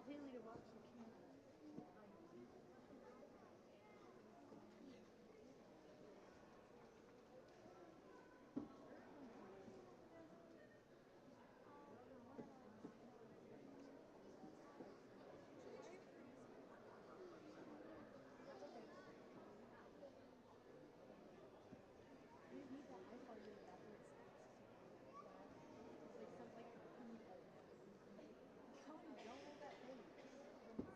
Haley to watch the camera. That's okay. You need that iPhone to that where it snaps. It's like something like, oh, don't let that thing.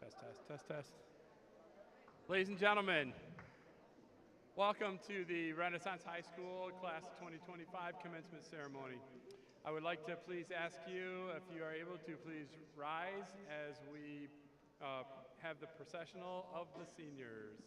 Test. Ladies and gentlemen, welcome to the Renaissance High School Class of 2025 commencement ceremony. I would like to please ask you, if you are able to, please rise as we have the processional of the seniors.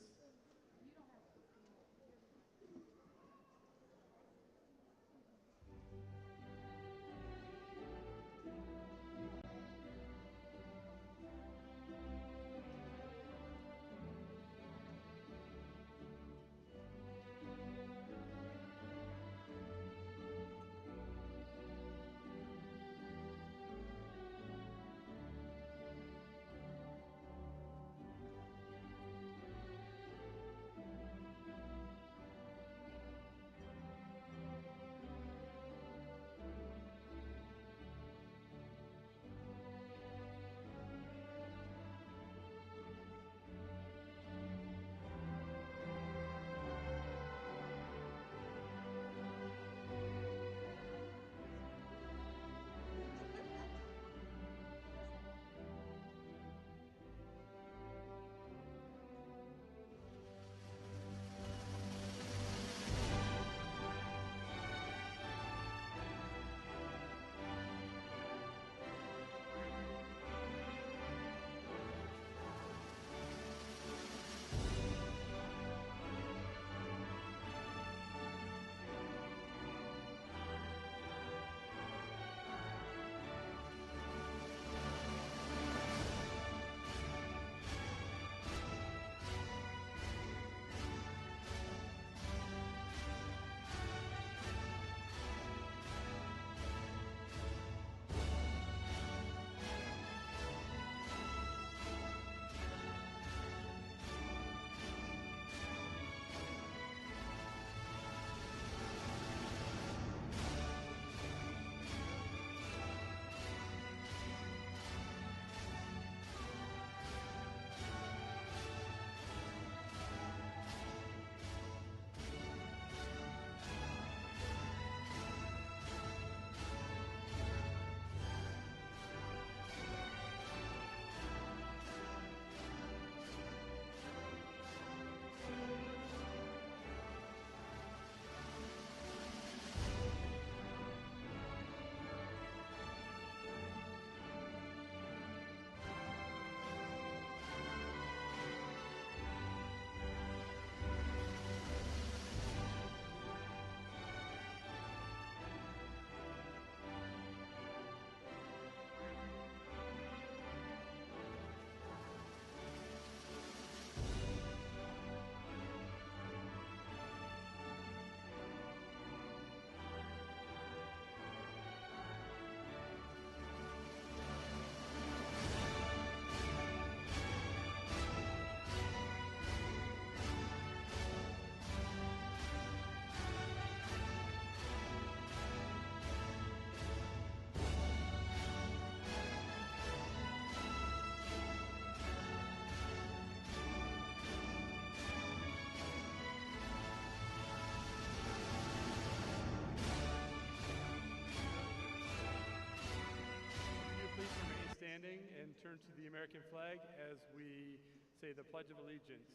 Standing and turn to the American flag as we say the Pledge of Allegiance.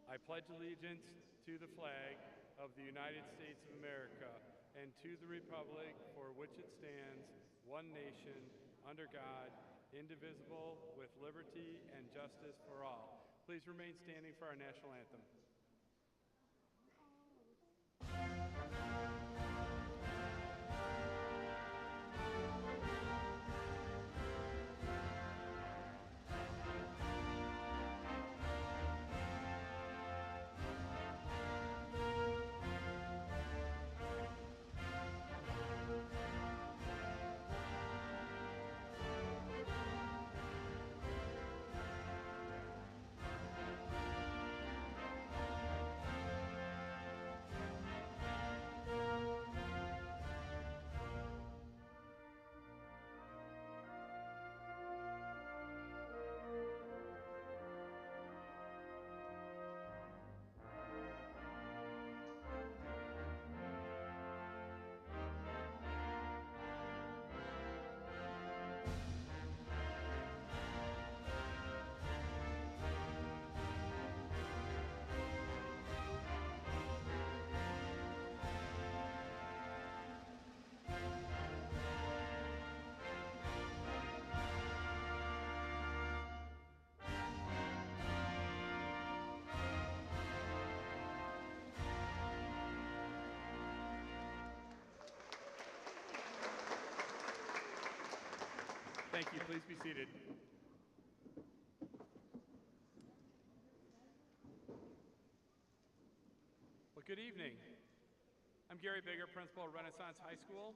I pledge allegiance to the flag of the United States of America and to the republic for which it stands, one nation, under God, indivisible, with liberty and justice for all. Please remain standing for our national anthem. you. Please be seated. Well, good evening. I'm Gary Bigger, principal of Renaissance High School,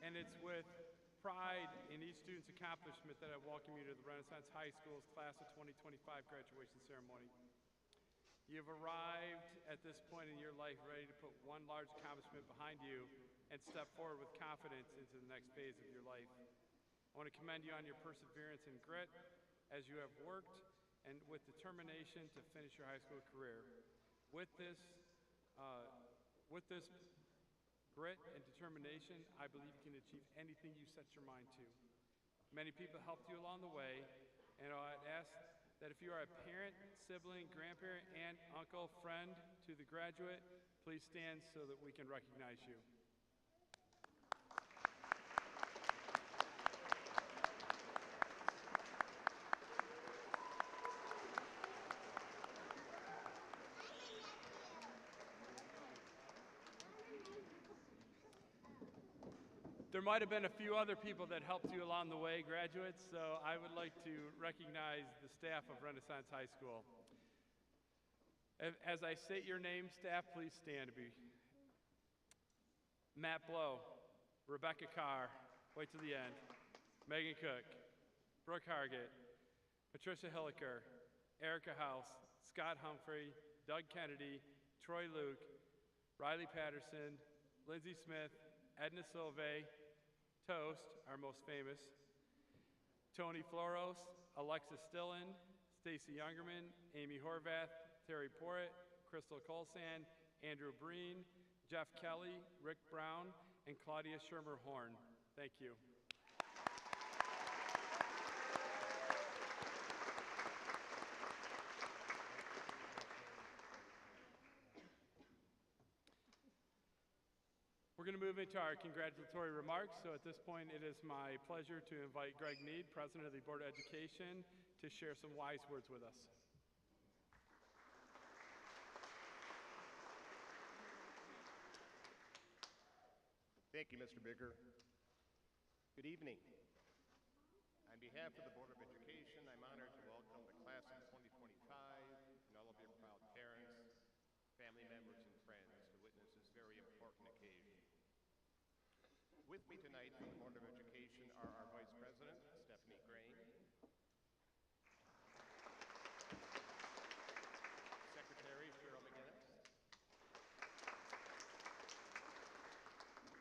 and it's with pride in each student's accomplishment that I welcome you to the Renaissance High School's Class of 2025 graduation ceremony. You've arrived at this point in your life ready to put one large accomplishment behind you and step forward with confidence into the next phase of your life. I want to commend you on your perseverance and grit as you have worked and with determination to finish your high school career. With this grit and determination, I believe you can achieve anything you set your mind to. Many people helped you along the way, and I'd ask that if you are a parent, sibling, grandparent, aunt, uncle, friend to the graduate, please stand so that we can recognize you. There might have been a few other people that helped you along the way, graduates, so I would like to recognize the staff of Renaissance High School. As I state your name, staff, please stand to be. Matt Blow, Rebecca Carr, wait till the end, Megan Cook, Brooke Hargett, Patricia Hilliker, Erica House, Scott Humphrey, Doug Kennedy, Troy Luke, Riley Patterson, Lindsay Smith, Edna Silve, Toast, our most famous, Tony Floros, Alexis Stillen, Stacy Youngerman, Amy Horvath, Terry Porritt, Crystal Colsan, Andrew Breen, Jeff Kelly, Rick Brown, and Claudia Shermer-Horn. Thank you. We're going to move into our congratulatory remarks. So at this point, it is my pleasure to invite Greg Need, President of the Board of Education, to share some wise words with us. Thank you, Mr. Bigger. Good evening. On behalf of the Board of Education, I'm honored to welcome the class of 2025 and all of your proud parents, family members, and friends to witness this very important occasion. With me tonight from the Board of Education are our Vice President, Stephanie Grain, Secretary Cheryl McGinnis,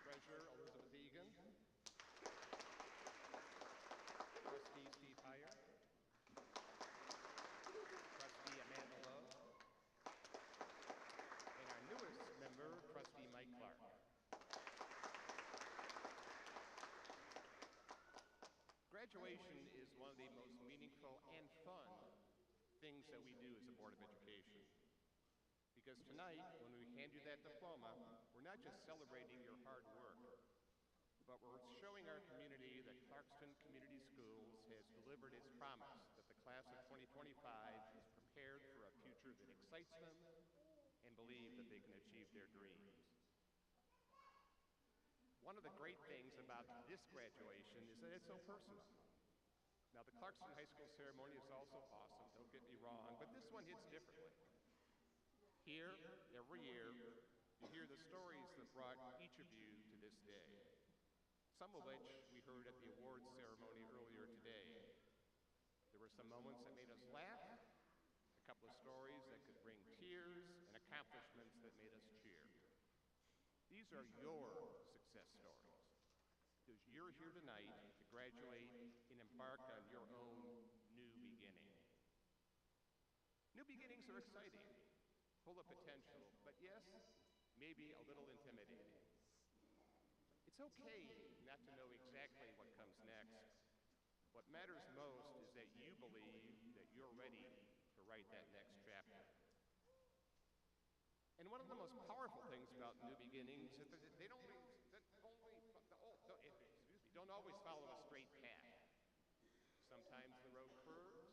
Treasurer Elizabeth Egan, Trustee Steve Heyer, Trustee Amanda Lowe, and our newest member, Trustee Mike Clark. Graduation is one of the most meaningful and fun things that we do as a Board of Education. Because tonight, when we hand you that diploma, we're not just celebrating your hard work, but we're showing our community that Clarkston Community Schools has delivered its promise that the class of 2025 is prepared for a future that excites them and believe that they can achieve their dreams. One of the great things about this graduation is that it's so personal. Now, the Clarkston High School ceremony is also awesome, don't get me wrong, but this one hits differently. Here, every year, you hear the stories that brought each of you to this day, some of which we heard at the awards ceremony earlier today. There were some moments that made us laugh, a couple of stories that could bring tears, and accomplishments that made us cheer. These are your success stories, because you're here tonight to graduate and embark on your own new beginning. New beginnings are exciting, full of potential, but yes, maybe a little intimidating. It's okay not to know exactly what comes next. What matters most is that you believe that you're ready to write that next chapter. And one of the most powerful things about new beginnings is that they don't always follow a straight path. Sometimes the road curves,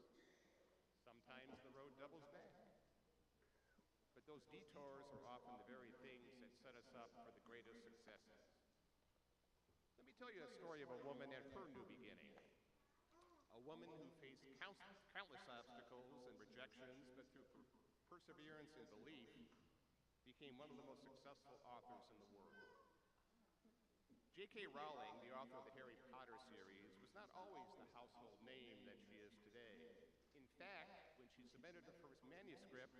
sometimes the road doubles back. But those detours are often the very things that set us up for the greatest successes. Let me tell you a story of a woman and her new beginning. a woman who faced countless obstacles and rejections, but through perseverance and belief, became one of the most successful authors in the world. J.K. Rowling, the author of the Harry Potter series, was not always the household name that she is today. In fact, when she submitted her first manuscript,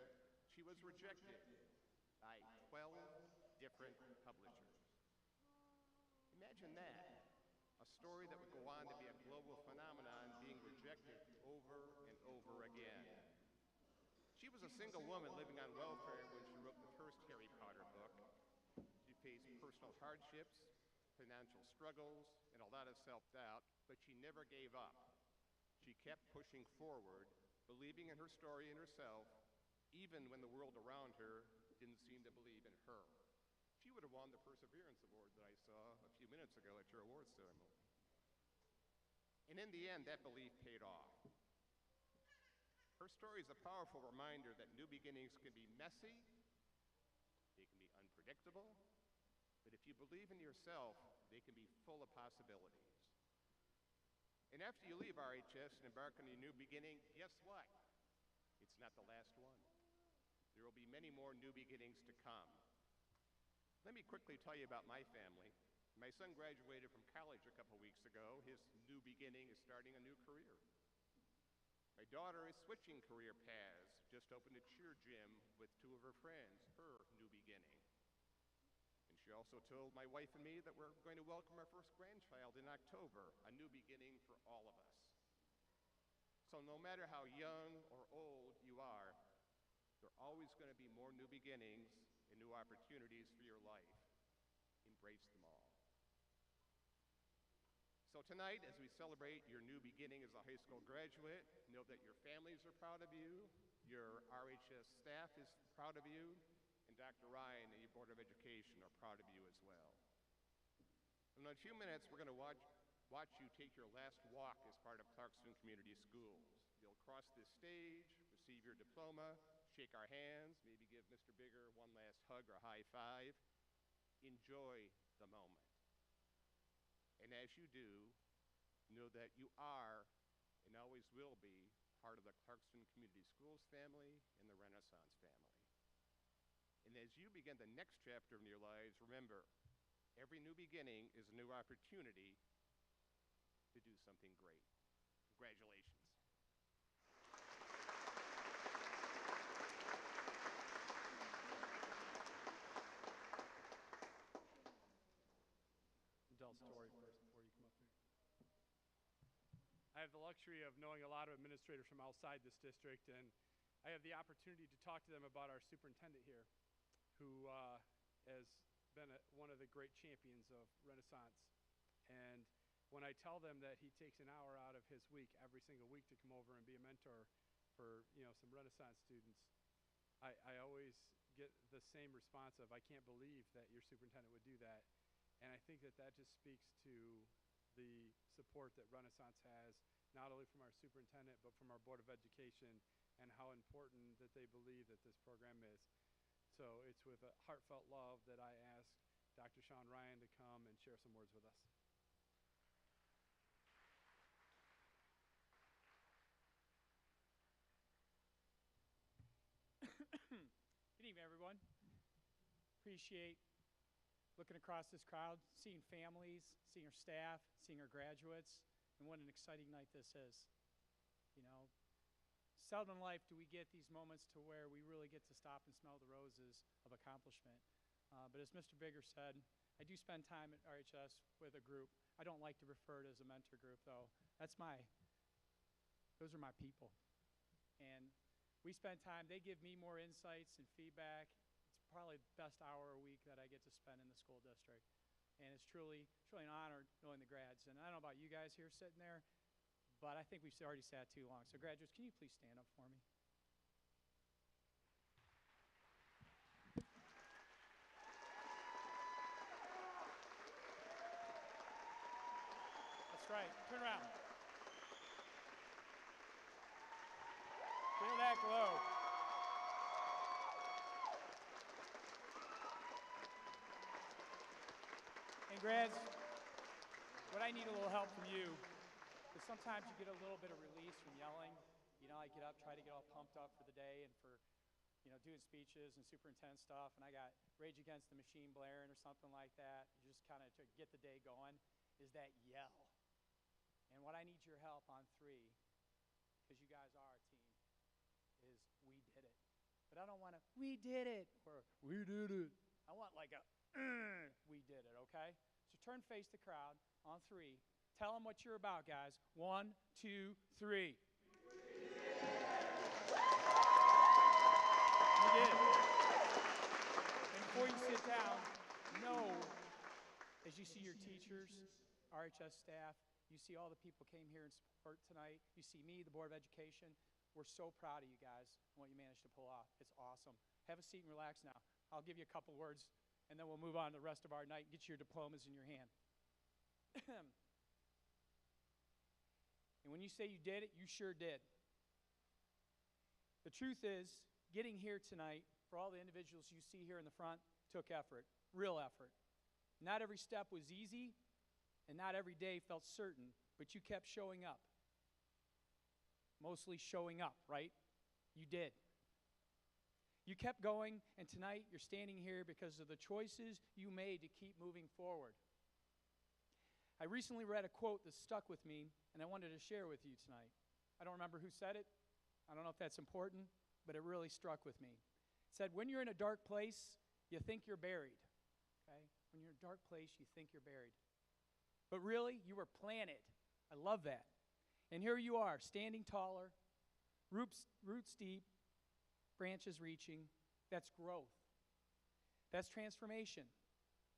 she was rejected by 12 different publishers. Imagine that. A story that would go on to be a global phenomenon being rejected over and over again. She was a single woman living on welfare when she wrote the first Harry Potter book. She faced personal hardships, financial struggles, and a lot of self-doubt, but she never gave up. She kept pushing forward, believing in her story and herself, even when the world around her didn't seem to believe in her. She would have won the Perseverance Award that I saw a few minutes ago at your awards ceremony. And in the end, that belief paid off. Her story is a powerful reminder that new beginnings can be messy, they can be unpredictable, but if you believe in yourself, they can be full of possibilities. And after you leave RHS and embark on a new beginning, guess what? It's not the last one. There will be many more new beginnings to come. Let me quickly tell you about my family. My son graduated from college a couple weeks ago. His new beginning is starting a new career. My daughter is switching career paths, just opened a cheer gym with two of her friends, her new beginning. And she also told my wife and me that we're going to welcome our first grandchild in October, a new beginning for all of us. So no matter how young or old you are, there are always going to be more new beginnings and new opportunities for your life. Embrace them all. So tonight, as we celebrate your new beginning as a high school graduate, know that your families are proud of you, your RHS staff is proud of you, and Dr. Ryan and your Board of Education are proud of you as well. And in a few minutes, we're going to watch you take your last walk as part of Clarkston Community Schools. You'll cross this stage, receive your diploma, shake our hands, maybe give Mr. Bigger one last hug or high five. Enjoy the moment. And as you do, know that you are and always will be part of the Clarkston Community Schools family and the Renaissance family. And as you begin the next chapter in your lives, remember, every new beginning is a new opportunity to do something great. Congratulations. Tell a story first before you come up here. I have the luxury of knowing a lot of administrators from outside this district, and I have the opportunity to talk to them about our superintendent here, who has been one of the great champions of Renaissance. And when I tell them that he takes an hour out of his week every single week to come over and be a mentor for some Renaissance students, I always get the same response of, I can't believe that your superintendent would do that. And I think that that just speaks to the support that Renaissance has, not only from our superintendent, but from our Board of Education, and how important that they believe that this program is. So it's with a heartfelt love that I ask Dr. Sean Ryan to come and share some words with us. Good evening, everyone. Appreciate looking across this crowd, seeing families, seeing our staff, seeing our graduates, and what an exciting night this is. You know, seldom in life do we get these moments to where we really get to stop and smell the roses of accomplishment. But as Mr. Bigger said, I do spend time at RHS with a group. I don't like to refer to it as a mentor group, though. Those are my people. And we spend time, they give me more insights and feedback. It's probably the best hour a week that I get to spend in the school district. And it's truly an honor knowing the grads. And I don't know about you guys here sitting there, but I think we've already sat too long. So graduates, can you please stand up for me? That's right. Turn around. Feel that glow. And grads, what I need a little help from you Because sometimes you get a little bit of release from yelling. You know, I get up, try to get all pumped up for the day and for, you know, doing speeches and superintendent stuff, and I got Rage Against the Machine blaring or something like that, just kind of to get the day going, is that yell. And what I need your help on 3, because you guys are a team, is we did it. But I don't want to, we did it, or we did it. I want like a, we did it, okay? So turn face the crowd on 3. Tell them what you're about, guys. 1, 2, 3. You did. And before you sit down, know, as you see your teachers, RHS staff, you see all the people came here in support tonight, you see me, the Board of Education, we're so proud of you guys and what you managed to pull off. It's awesome. Have a seat and relax now. I'll give you a couple words, and then we'll move on to the rest of our night and get your diplomas in your hand. And when you say you did it, you sure did. The truth is, getting here tonight, for all the individuals you see here in the front, took effort, real effort. Not every step was easy, and not every day felt certain, but you kept showing up. Mostly showing up, right? You did. You kept going, and tonight you're standing here because of the choices you made to keep moving forward. I recently read a quote that stuck with me, and I wanted to share with you tonight. I don't remember who said it. I don't know if that's important, but it really struck with me. It said, when you're in a dark place, you think you're buried. Okay? When you're in a dark place, you think you're buried. But really, you were planted. I love that. And here you are, standing taller, roots deep, branches reaching. That's growth. That's transformation.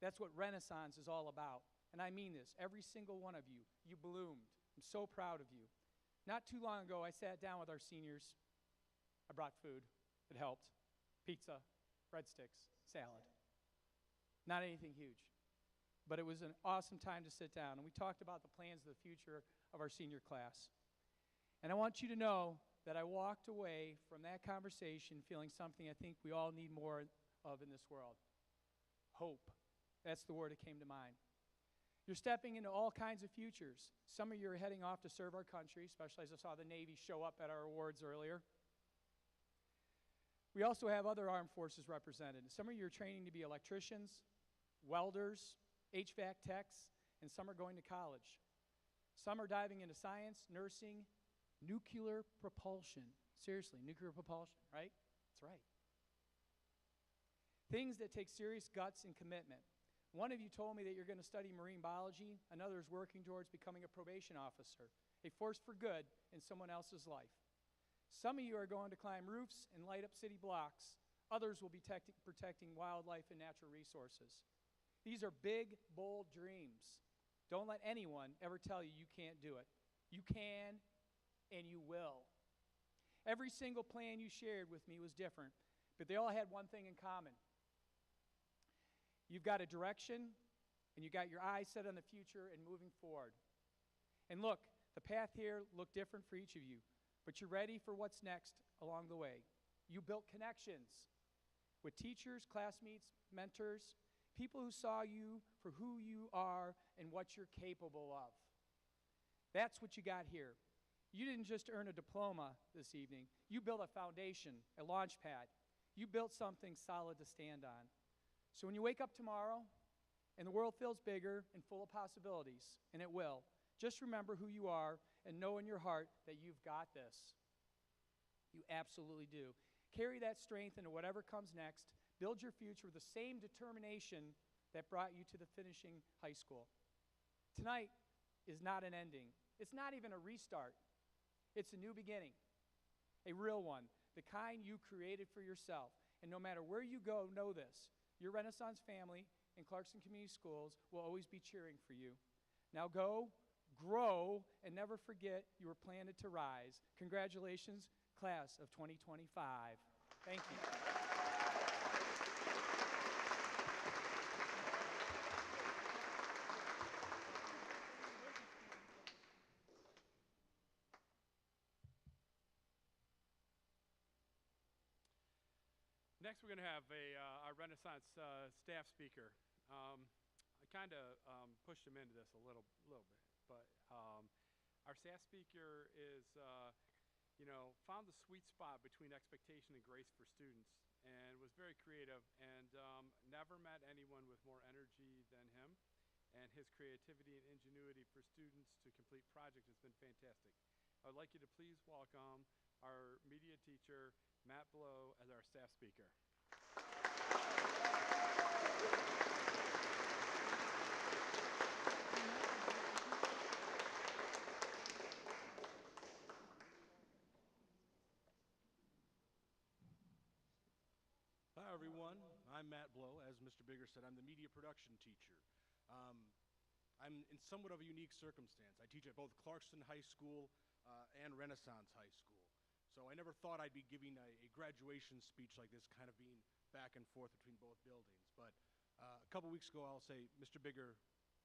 That's what Renaissance is all about. And I mean this, every single one of you, you bloomed. I'm so proud of you. Not too long ago, I sat down with our seniors. I brought food. It helped. Pizza, breadsticks, salad. Not anything huge. But it was an awesome time to sit down. And we talked about the plans of the future of our senior class. And I want you to know that I walked away from that conversation feeling something I think we all need more of in this world. Hope. That's the word that came to mind. You're stepping into all kinds of futures. Some of you are heading off to serve our country, especially as I saw the Navy show up at our awards earlier. We also have other armed forces represented. Some of you are training to be electricians, welders, HVAC techs, and some are going to college. Some are diving into science, nursing, nuclear propulsion. Seriously, nuclear propulsion, right? That's right. Things that take serious guts and commitment. One of you told me that you're going to study marine biology. Another is working towards becoming a probation officer, a force for good in someone else's life. Some of you are going to climb roofs and light up city blocks. Others will be protecting wildlife and natural resources. These are big, bold dreams. Don't let anyone ever tell you you can't do it. You can, and you will. Every single plan you shared with me was different, but they all had one thing in common. You've got a direction, and you got your eyes set on the future and moving forward. And look, the path here looked different for each of you, but you're ready for what's next along the way. You built connections with teachers, classmates, mentors, people who saw you for who you are and what you're capable of. That's what you got here. You didn't just earn a diploma this evening. You built a foundation, a launch pad. You built something solid to stand on. So when you wake up tomorrow and the world feels bigger and full of possibilities, and it will, just remember who you are and know in your heart that you've got this. You absolutely do. Carry that strength into whatever comes next. Build your future with the same determination that brought you to the finishing high school. Tonight is not an ending. It's not even a restart. It's a new beginning, a real one, the kind you created for yourself. And no matter where you go, know this. Your Renaissance family in Clarkson Community Schools will always be cheering for you. Now go, grow, and never forget you were planted to rise. Congratulations, class of 2025. Thank you. Next, we're going to have our Renaissance staff speaker. I kind of pushed him into this a little bit, but Our staff speaker is, found the sweet spot between expectation and grace for students and was very creative and never met anyone with more energy than him. And his creativity and ingenuity for students to complete projects has been fantastic. I would like you to please welcome our media teacher, Matt Blow, as our staff speaker. Hi, everyone. I'm Matt Blow. As Mr. Bigger said, I'm the media production teacher. I'm in somewhat of a unique circumstance. I teach at both Clarkston High School and Renaissance High School. So I never thought I'd be giving a graduation speech like this, kind of being back and forth between both buildings. But a couple weeks ago, I'll say, Mr. Bigger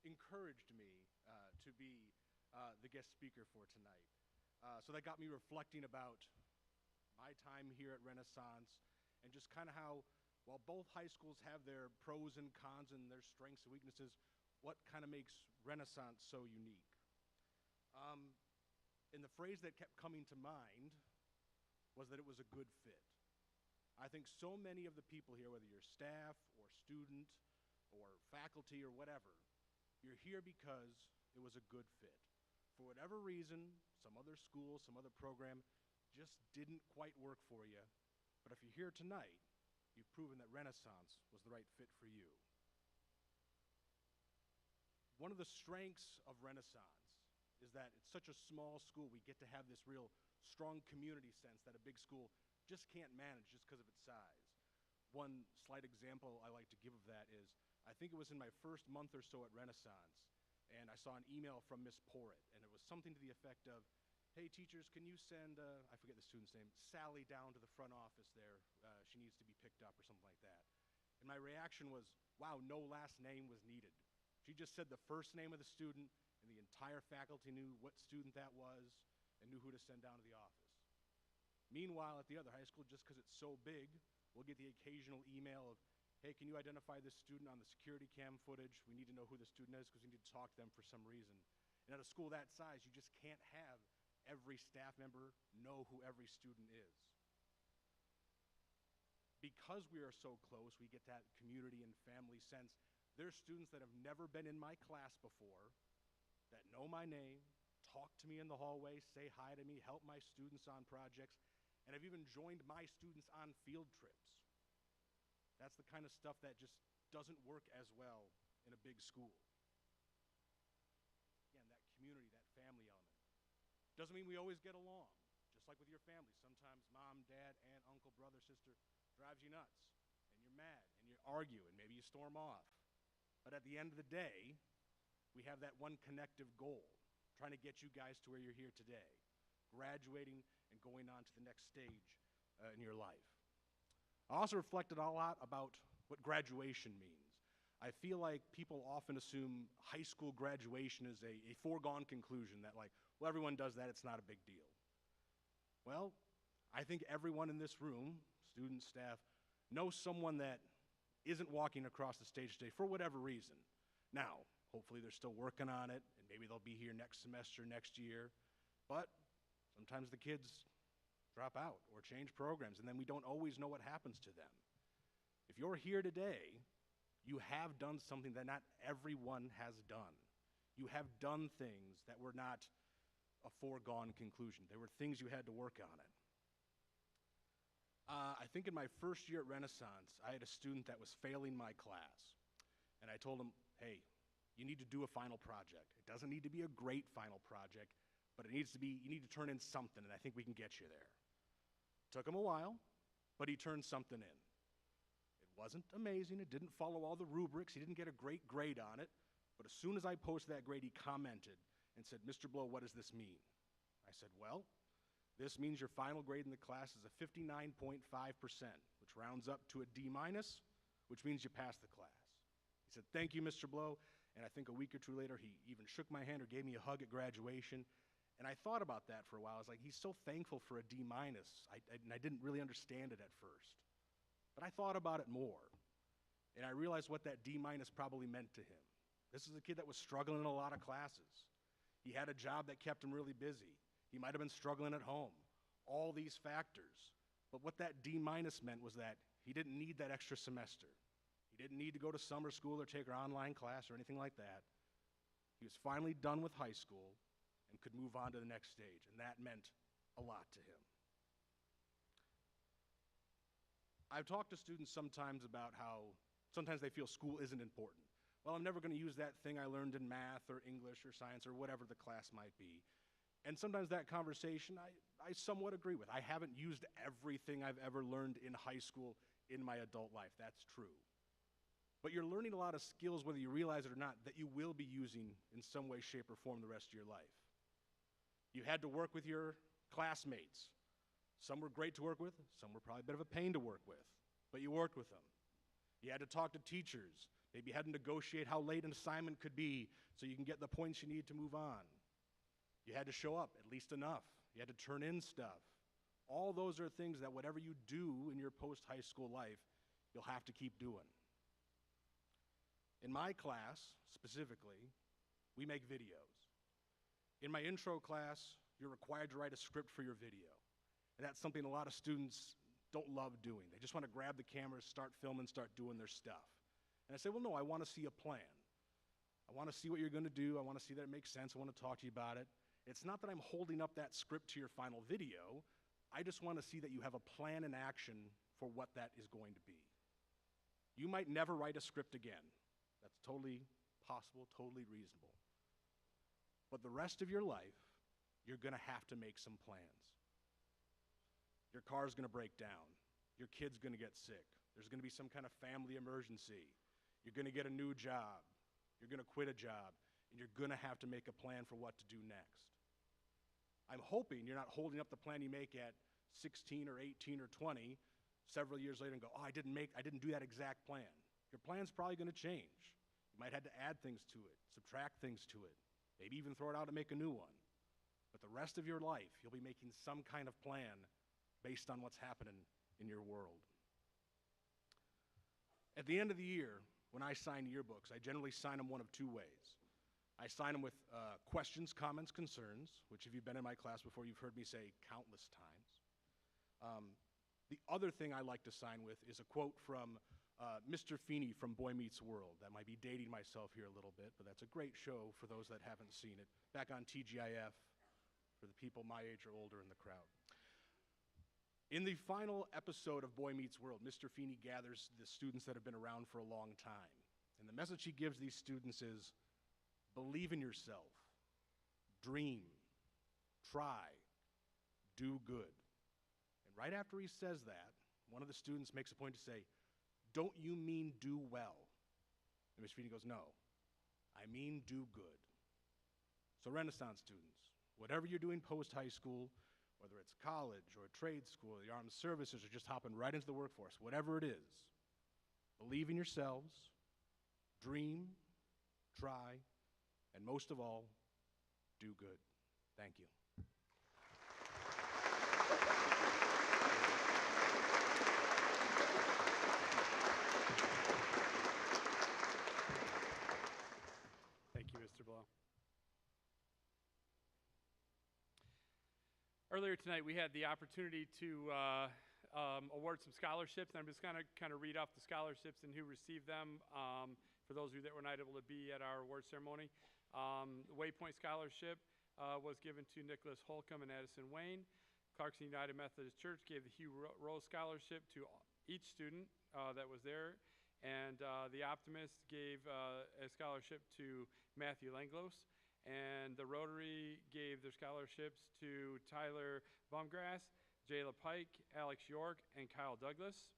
encouraged me to be the guest speaker for tonight. So that got me reflecting about my time here at Renaissance and just kind of how, while both high schools have their pros and cons and their strengths and weaknesses, what kind of makes Renaissance so unique. And the phrase that kept coming to mind was that it was a good fit. I think so many of the people here, whether you're staff or student or faculty or whatever, you're here because it was a good fit. For whatever reason, some other school, some other program just didn't quite work for you. But if you're here tonight, you've proven that Renaissance was the right fit for you. One of the strengths of Renaissance is that it's such a small school. We get to have this real strong community sense that a big school just can't manage just because of its size. One slight example I like to give of that is, I think it was in my first month or so at Renaissance, and I saw an email from Miss Porritt, and it was something to the effect of, hey, teachers, can you send, I forget the student's name, Sally down to the front office there. She needs to be picked up or something like that. And my reaction was, wow, no last name was needed. She just said the first name of the student, and the entire faculty knew what student that was and knew who to send down to the office. Meanwhile, at the other high school, just because it's so big, we'll get the occasional email of, hey, can you identify this student on the security cam footage? We need to know who the student is because we need to talk to them for some reason. And at a school that size, you just can't have every staff member know who every student is. Because we are so close, we get that community and family sense. There's students that have never been in my class before that know my name, talk to me in the hallway, say hi to me, help my students on projects, and have even joined my students on field trips. That's the kind of stuff that just doesn't work as well in a big school. Again, that community, that family element. Doesn't mean we always get along, just like with your family. Sometimes mom, dad, aunt, uncle, brother, sister drives you nuts, and you're mad, and you argue, and maybe you storm off. But at the end of the day, we have that one connective goal, trying to get you guys to where you're here today, graduating and going on to the next stage in your life. I also reflected a lot about what graduation means. I feel like people often assume high school graduation is a foregone conclusion, that like, well, everyone does that, it's not a big deal. Well, I think everyone in this room, students, staff, knows someone that isn't walking across the stage today for whatever reason. Now, hopefully they're still working on it, and maybe they'll be here next semester, next year. But sometimes the kids drop out or change programs, and then we don't always know what happens to them. If you're here today, you have done something that not everyone has done. You have done things that were not a foregone conclusion. There were things you had to work on it. I think in my first year at Renaissance, I had a student that was failing my class. And I told him, hey, you need to do a final project. It doesn't need to be a great final project, but you need to turn in something, and I think we can get you there. Took him a while, but he turned something in. It wasn't amazing. It didn't follow all the rubrics. He didn't get a great grade on it. But as soon as I posted that grade, he commented and said, Mr. Blow, what does this mean? I said, well, this means your final grade in the class is a 59.5%, which rounds up to a D-, which means you passed the class. He said, thank you, Mr. Blow. And I think a week or two later, he even shook my hand or gave me a hug at graduation. And I thought about that for a while. I was like, he's so thankful for a D-. And I didn't really understand it at first. But I thought about it more. And I realized what that D- probably meant to him. This is a kid that was struggling in a lot of classes. He had a job that kept him really busy. He might have been struggling at home. All these factors. But what that D- meant was that he didn't need that extra semester. He didn't need to go to summer school or take an online class or anything like that. He was finally done with high school and could move on to the next stage, and that meant a lot to him. I've talked to students sometimes about how sometimes they feel school isn't important. Well, I'm never going to use that thing I learned in math or English or science or whatever the class might be. And sometimes that conversation I somewhat agree with. I haven't used everything I've ever learned in high school in my adult life. That's true. But you're learning a lot of skills, whether you realize it or not, that you will be using in some way, shape, or form the rest of your life. You had to work with your classmates. Some were great to work with, some were probably a bit of a pain to work with, but you worked with them. You had to talk to teachers. Maybe you had to negotiate how late an assignment could be so you can get the points you need to move on. You had to show up at least enough. You had to turn in stuff. All those are things that whatever you do in your post-high school life, you'll have to keep doing. In my class, specifically, we make videos. In my intro class, you're required to write a script for your video. And that's something a lot of students don't love doing. They just want to grab the camera, start filming, start doing their stuff. And I say, well, no, I want to see a plan. I want to see what you're going to do. I want to see that it makes sense. I want to talk to you about it. It's not that I'm holding up that script to your final video. I just want to see that you have a plan in action for what that is going to be. You might never write a script again. That's totally possible, totally reasonable. But the rest of your life, you're going to have to make some plans. Your car's going to break down. Your kid's going to get sick. There's going to be some kind of family emergency. You're going to get a new job. You're going to quit a job. And you're going to have to make a plan for what to do next. I'm hoping you're not holding up the plan you make at 16 or 18 or 20 several years later and go, oh, I didn't do that exact plan. Your plan's probably going to change. You might have to add things to it, subtract things to it, maybe even throw it out and make a new one. But the rest of your life, you'll be making some kind of plan based on what's happening in your world. At the end of the year, when I sign yearbooks, I generally sign them one of two ways. I sign them with questions, comments, concerns, which if you've been in my class before, you've heard me say countless times. The other thing I like to sign with is a quote from Mr. Feeney from Boy Meets World. That might be dating myself here a little bit, but that's a great show for those that haven't seen it. Back on TGIF for the people my age or older in the crowd. In the final episode of Boy Meets World, Mr. Feeney gathers the students that have been around for a long time. And the message he gives these students is, believe in yourself, dream, try, do good. And right after he says that, one of the students makes a point to say, don't you mean do well? And Mr. Feeney goes, no, I mean do good. So Renaissance students, whatever you're doing post-high school, whether it's college or trade school, or the armed services, or just hopping right into the workforce, whatever it is, believe in yourselves, dream, try, and most of all, do good. Thank you. Thank you, Mr. Blow. Earlier tonight, we had the opportunity to award some scholarships, and I'm just going to kind of read off the scholarships and who received them for those of you that were not able to be at our award ceremony. The Waypoint Scholarship was given to Nicholas Holcomb and Addison Wayne. Clarkson United Methodist Church gave the Hugh Rose Scholarship to each student that was there, and the Optimist gave a scholarship to Matthew Langlos. And the Rotary gave their scholarships to Tyler Bumgrass, Jayla Pike, Alex York, and Kyle Douglas.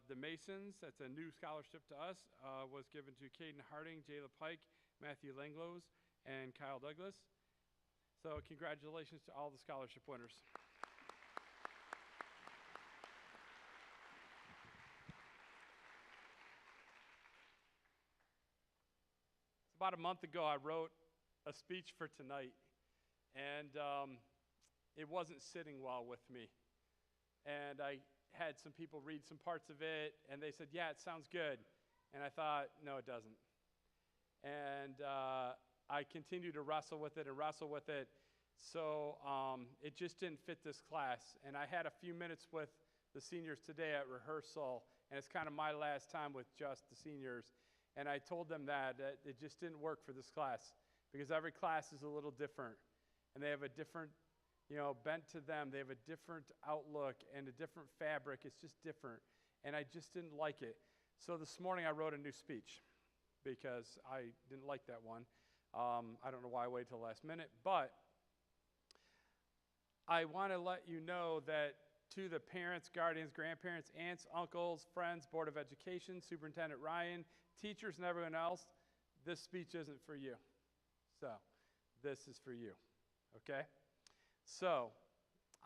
The Masons, that's a new scholarship to us, was given to Caden Harding, Jayla Pike, Matthew Langlos, and Kyle Douglas. So congratulations to all the scholarship winners. About a month ago, I wrote a speech for tonight, and it wasn't sitting well with me. And I had some people read some parts of it, and they said, yeah, it sounds good. And I thought, no, it doesn't. And I continued to wrestle with it and wrestle with it. So it just didn't fit this class. And I had a few minutes with the seniors today at rehearsal, and it's kind of my last time with just the seniors. And I told them that it just didn't work for this class because every class is a little different. And they have a different, bent to them. They have a different outlook and a different fabric. It's just different. And I just didn't like it. So this morning I wrote a new speech because I didn't like that one. I don't know why I waited till the last minute, but I want to let you know that to the parents, guardians, grandparents, aunts, uncles, friends, Board of Education, Superintendent Ryan, teachers, and everyone else, this speech isn't for you. So this is for you, okay? So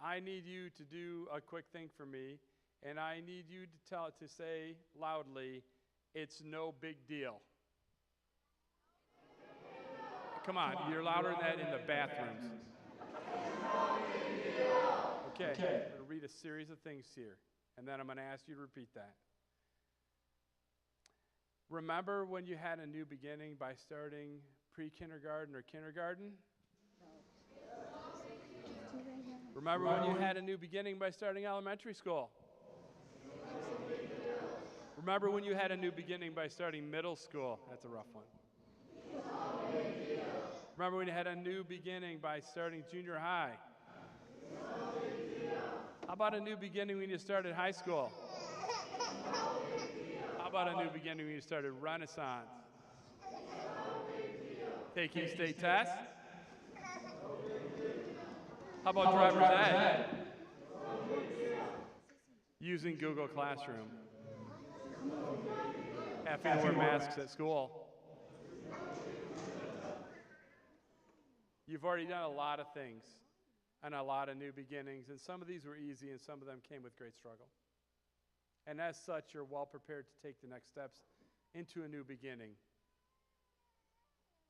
I need you to do a quick thing for me, and I need you to say loudly, it's no big deal. Come on, you're louder than that in the bathrooms. Okay, I'm going to read a series of things here, and then I'm going to ask you to repeat that. Remember when you had a new beginning by starting pre-kindergarten or kindergarten? Remember when you had a new beginning by starting elementary school? Remember when you had a new beginning by starting middle school? That's a rough one. Remember when you had a new beginning by starting junior high? How about a new beginning when you started high school? How about a new beginning when you started Renaissance? Taking state tests? How about driver's ed? Using Google Classroom? Having to wear masks at school? You've already done a lot of things and a lot of new beginnings, and some of these were easy and some of them came with great struggle. And as such, you're well prepared to take the next steps into a new beginning.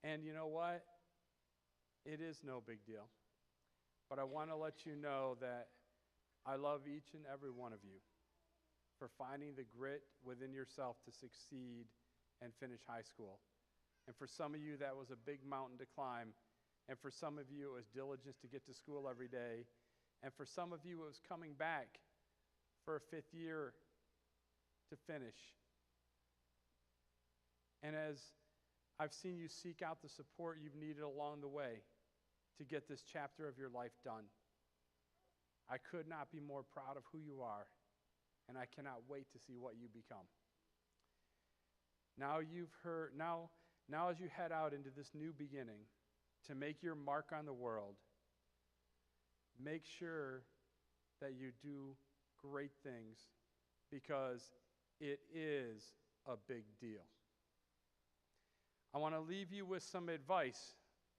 And you know what? It is no big deal. But I want to let you know that I love each and every one of you for finding the grit within yourself to succeed and finish high school. And for some of you, that was a big mountain to climb. And for some of you, it was diligence to get to school every day. And for some of you, it was coming back for a 5th year to finish. And as I've seen you seek out the support you've needed along the way to get this chapter of your life done, I could not be more proud of who you are, and I cannot wait to see what you become. Now you've heard, now as you head out into this new beginning to make your mark on the world, make sure that you do great things because it is a big deal. I want to leave you with some advice,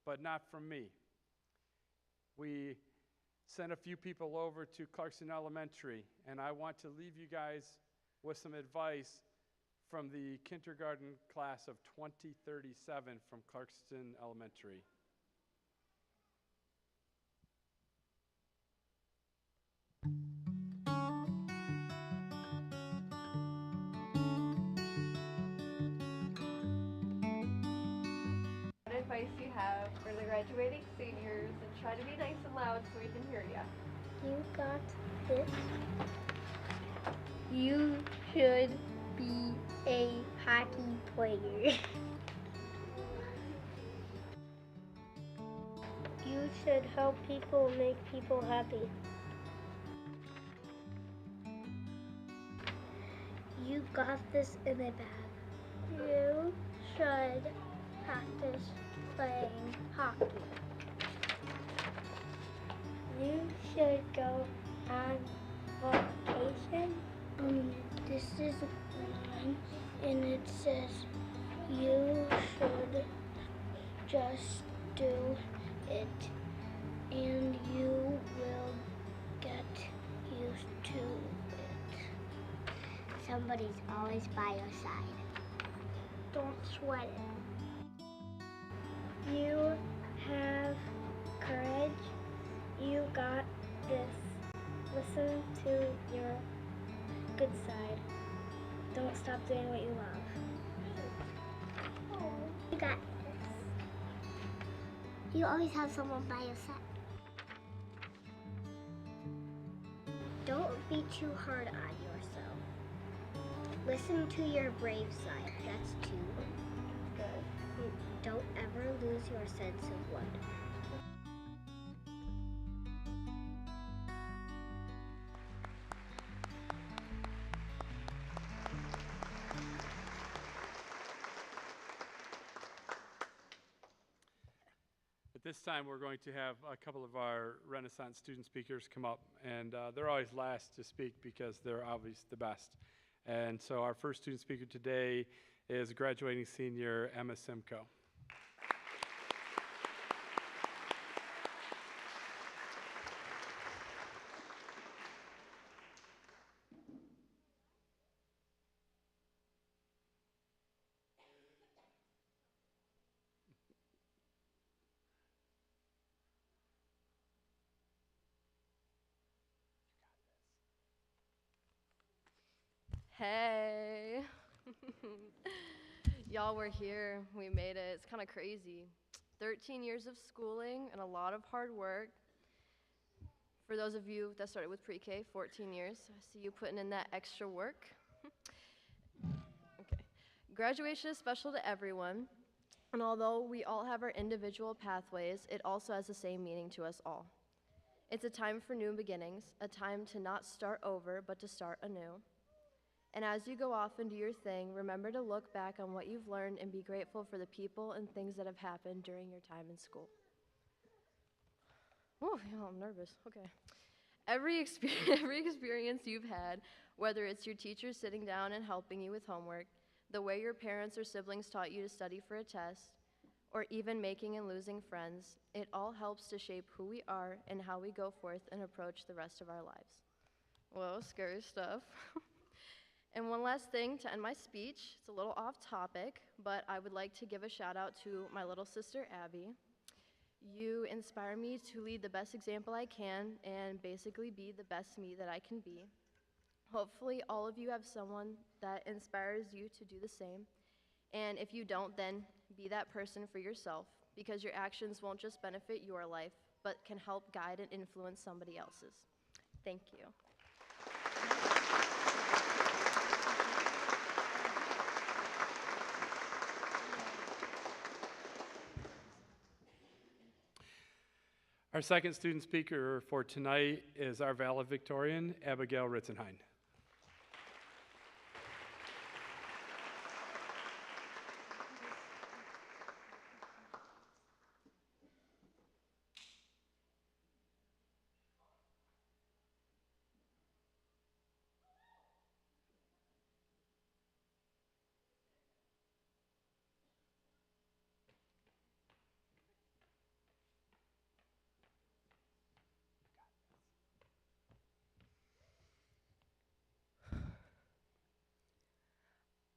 but not from me. We sent a few people over to Clarkston Elementary, and I want to leave you guys with some advice from the kindergarten class of 2037 from Clarkston Elementary. What advice do you have for the graduating seniors, and try to be nice and loud so we can hear you? You got this. You should be a hockey player. You should help people, make people happy. You got this in a bag. You should practice playing hockey. You should go on vacation. This is one, and it says you should just do it, and you will get used to it. Somebody's always by your side. Don't sweat it. You have courage. You got this. Listen to your good side. Don't stop doing what you love. You got this. You always have someone by your side. Don't be too hard on yourself. Listen to your brave side. That's 2. Good. Don't ever lose your sense of wonder. At this time, we're going to have a couple of our Renaissance student speakers come up, and they're always last to speak because they're obviously the best. And so our first student speaker today is graduating senior Emma Simcoe. Hey. Y'all were here. We made it. It's kind of crazy. 13 years of schooling and a lot of hard work. For those of you that started with pre-K, 14 years. I see you putting in that extra work. Okay. Graduation is special to everyone. And although we all have our individual pathways, it also has the same meaning to us all. It's a time for new beginnings, a time to not start over, but to start anew. And as you go off and do your thing, remember to look back on what you've learned and be grateful for the people and things that have happened during your time in school. Oh, yeah, I'm nervous. Okay. Every experience you've had, whether it's your teacher sitting down and helping you with homework, the way your parents or siblings taught you to study for a test, or even making and losing friends, it all helps to shape who we are and how we go forth and approach the rest of our lives. Whoa, scary stuff. And one last thing to end my speech. It's a little off topic, but I would like to give a shout out to my little sister, Abby. You inspire me to lead the best example I can and basically be the best me that I can be. Hopefully all of you have someone that inspires you to do the same. And if you don't, then be that person for yourself, because your actions won't just benefit your life, but can help guide and influence somebody else's. Thank you. Our second student speaker for tonight is our valedictorian, Abigail Ritzenhein.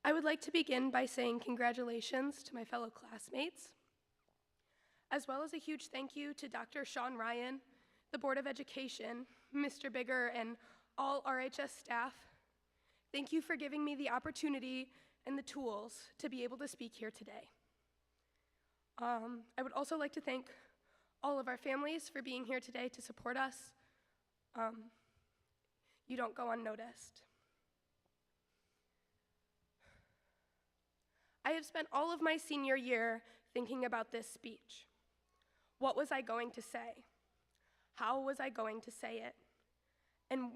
I would like to begin by saying congratulations to my fellow classmates, as well as a huge thank you to Dr. Sean Ryan, the Board of Education, Mr. Bigger, and all RHS staff. Thank you for giving me the opportunity and the tools to be able to speak here today. I would also like to thank all of our families for being here today to support us. You don't go unnoticed. I have spent all of my senior year thinking about this speech. What was I going to say? How was I going to say it? And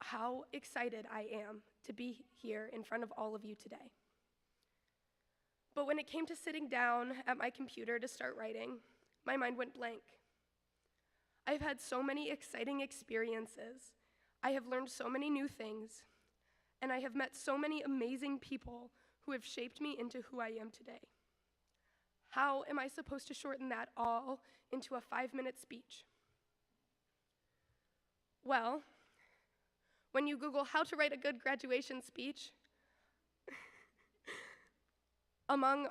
how excited I am to be here in front of all of you today. But when it came to sitting down at my computer to start writing, my mind went blank. I've had so many exciting experiences. I have learned so many new things, and I have met so many amazing people who have shaped me into who I am today. How am I supposed to shorten that all into a 5-minute speech? Well, when you Google how to write a good graduation speech, among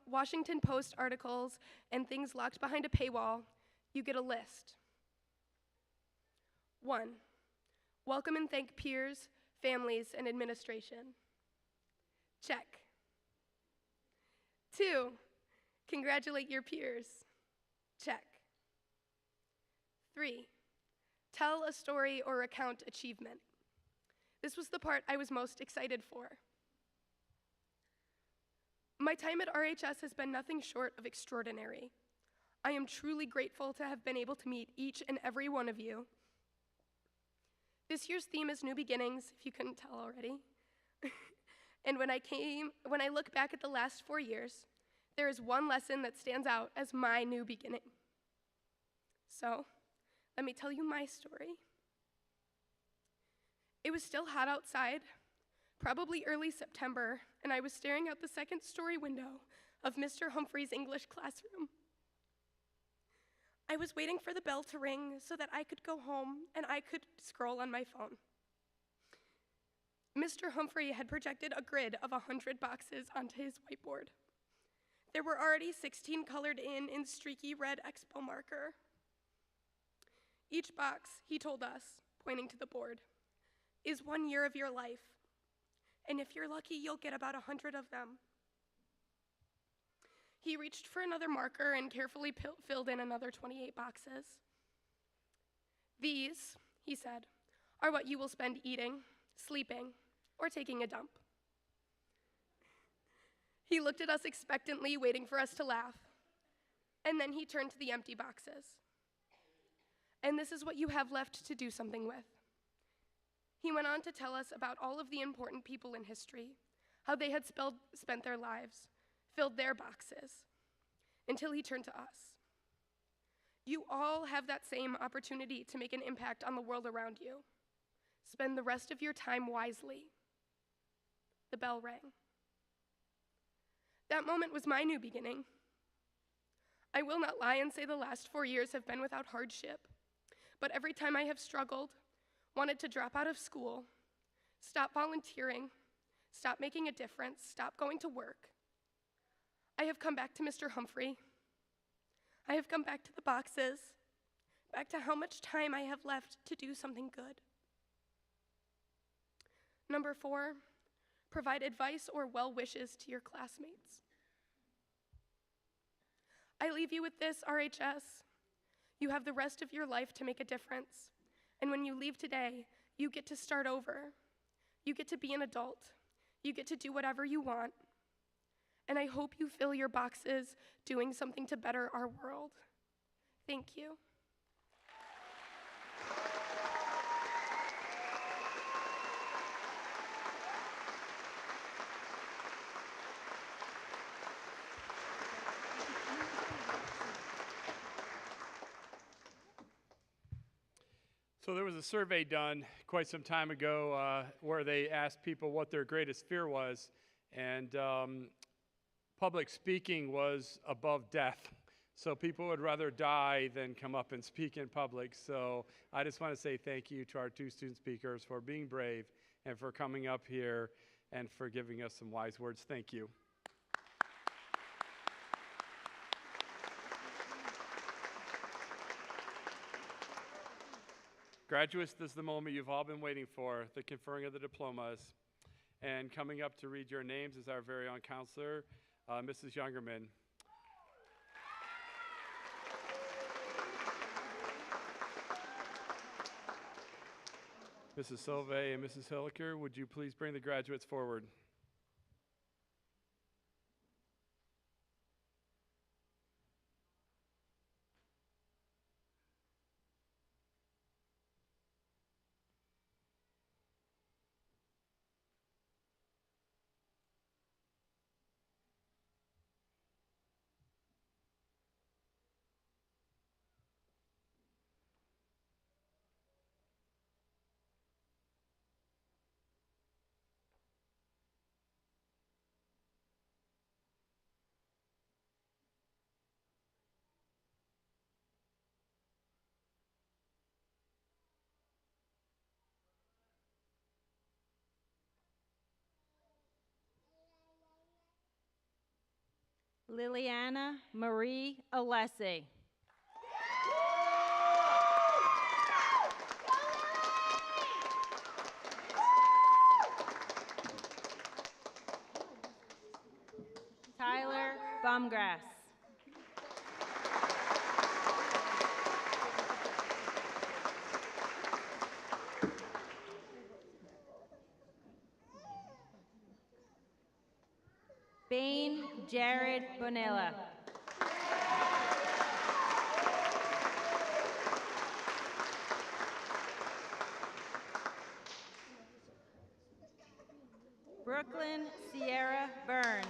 Washington Post articles and things locked behind a paywall, you get a list. 1, welcome and thank peers, families, and administration. Check. 2, Congratulate your peers. Check. 3, tell a story or recount achievement. This was the part I was most excited for. My time at RHS has been nothing short of extraordinary. I am truly grateful to have been able to meet each and every one of you. This year's theme is New Beginnings, if you couldn't tell already. And when I look back at the last 4 years, there is one lesson that stands out as my new beginning. So, let me tell you my story. It was still hot outside, probably early September, and I was staring out the second-story window of Mr. Humphrey's English classroom. I was waiting for the bell to ring so that I could go home and I could scroll on my phone. Mr. Humphrey had projected a grid of 100 boxes onto his whiteboard. There were already 16 colored in streaky red Expo marker. Each box, he told us, pointing to the board, is 1 year of your life. And if you're lucky, you'll get about 100 of them. He reached for another marker and carefully filled in another 28 boxes. These, he said, are what you will spend eating, sleeping, or taking a dump. He looked at us expectantly, waiting for us to laugh. And then he turned to the empty boxes. And this is what you have left to do something with. He went on to tell us about all of the important people in history, how they had spent their lives, filled their boxes, until he turned to us. You all have that same opportunity to make an impact on the world around you. Spend the rest of your time wisely. The bell rang. That moment was my new beginning. I will not lie and say the last 4 years have been without hardship, but every time I have struggled, wanted to drop out of school, stop volunteering, stop making a difference, stop going to work, I have come back to Mr. Humphrey. I have come back to the boxes, back to how much time I have left to do something good. Number 4, provide advice or well wishes to your classmates. I leave you with this, RHS. You have the rest of your life to make a difference. And when you leave today, you get to start over. You get to be an adult. You get to do whatever you want. And I hope you fill your boxes doing something to better our world. Thank you. So there was a survey done quite some time ago where they asked people what their greatest fear was, and public speaking was above death. So people would rather die than come up and speak in public. So I just want to say thank you to our 2 student speakers for being brave and for coming up here and for giving us some wise words. Thank you. Graduates, this is the moment you've all been waiting for, the conferring of the diplomas. And coming up to read your names is our very own counselor, Mrs. Youngerman. Mrs. Silve and Mrs. Hilliker, would you please bring the graduates forward? Liliana Marie Alessi. Tyler Bumgrass. Jared Bonilla. Brooklyn Sierra Burns.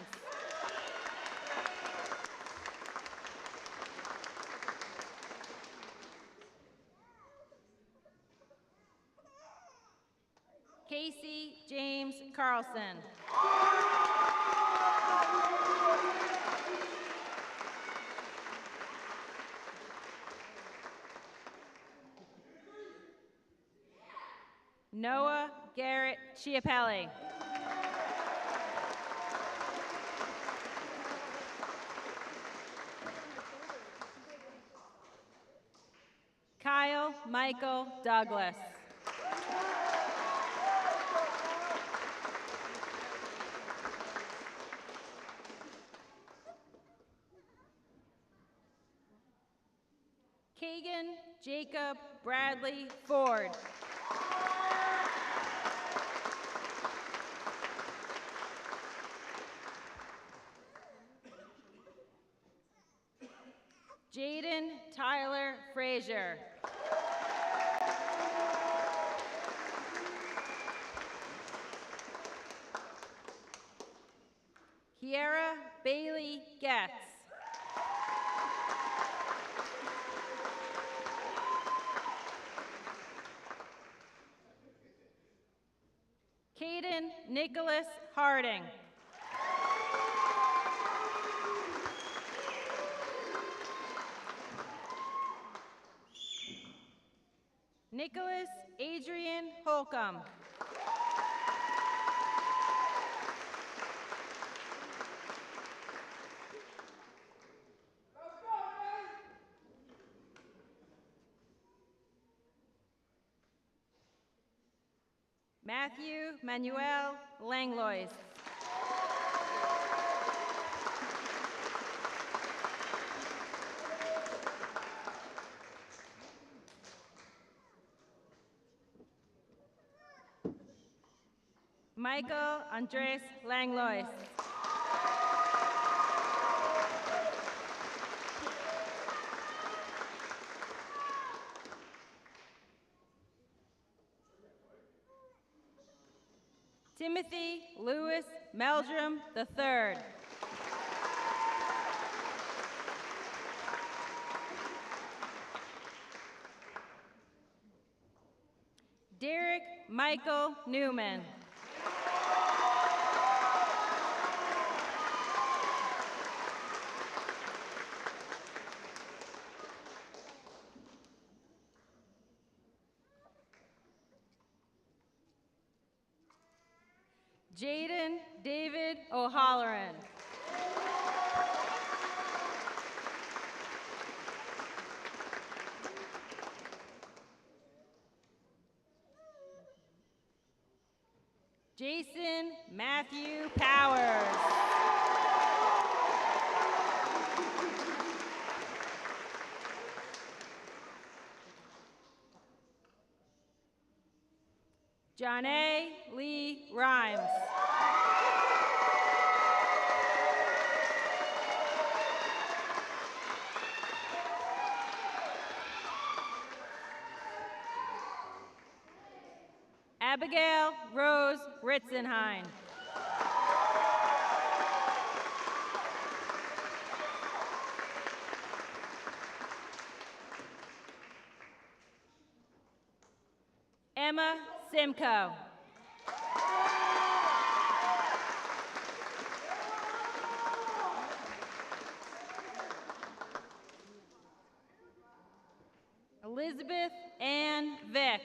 Casey James Carlson. Noah Garrett Chiapelli. Kyle Michael Douglas. Kagan Jacob Bradley Ford. Jaden Tyler Frazier. Kiera Bailey Getz. Caden Nicholas Harding. Nicholas Adrian Holcomb. Matthew Manuel Langlois. Michael Andres Langlois. Timothy Lewis Meldrum III. Derek Michael Newman. Jaden David O'Halloran. Jason Matthew Powers. John A. Lee Rhymes. Abigail Rose Ritzenheim. Emma Simcoe. Elizabeth Ann Vick.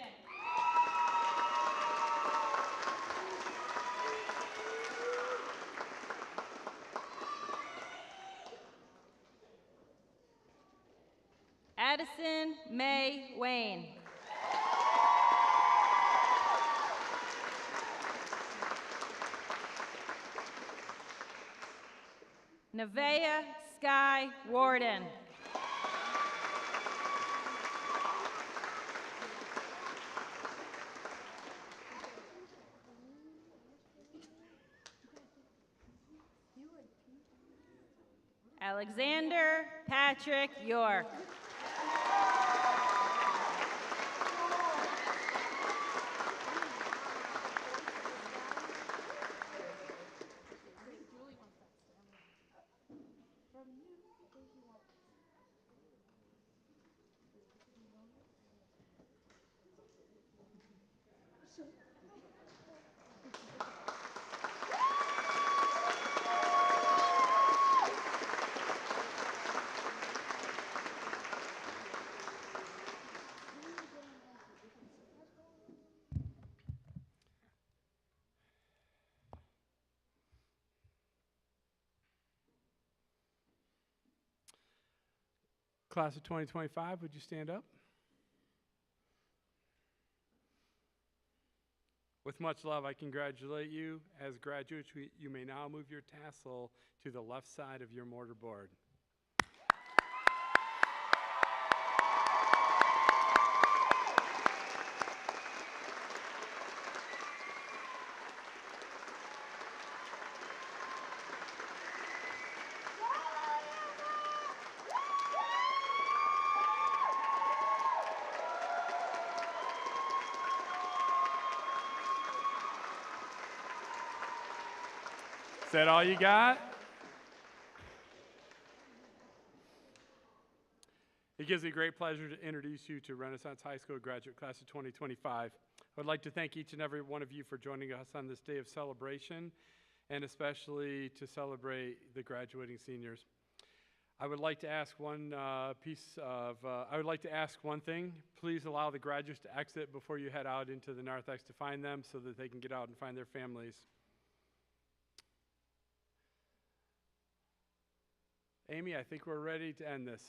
Addison May Wayne. Nevaeh Sky Warden. Alexander Patrick York. Class of 2025, would you stand up? With much love, I congratulate you. As graduates, you may now move your tassel to the left side of your mortarboard. Is that all you got? It gives me great pleasure to introduce you to Renaissance High School graduate class of 2025. I would like to thank each and every one of you for joining us on this day of celebration, and especially to celebrate the graduating seniors. I would like to ask one thing. Please allow the graduates to exit before you head out into the narthex to find them so that they can get out and find their families. Amy, I think we're ready to end this.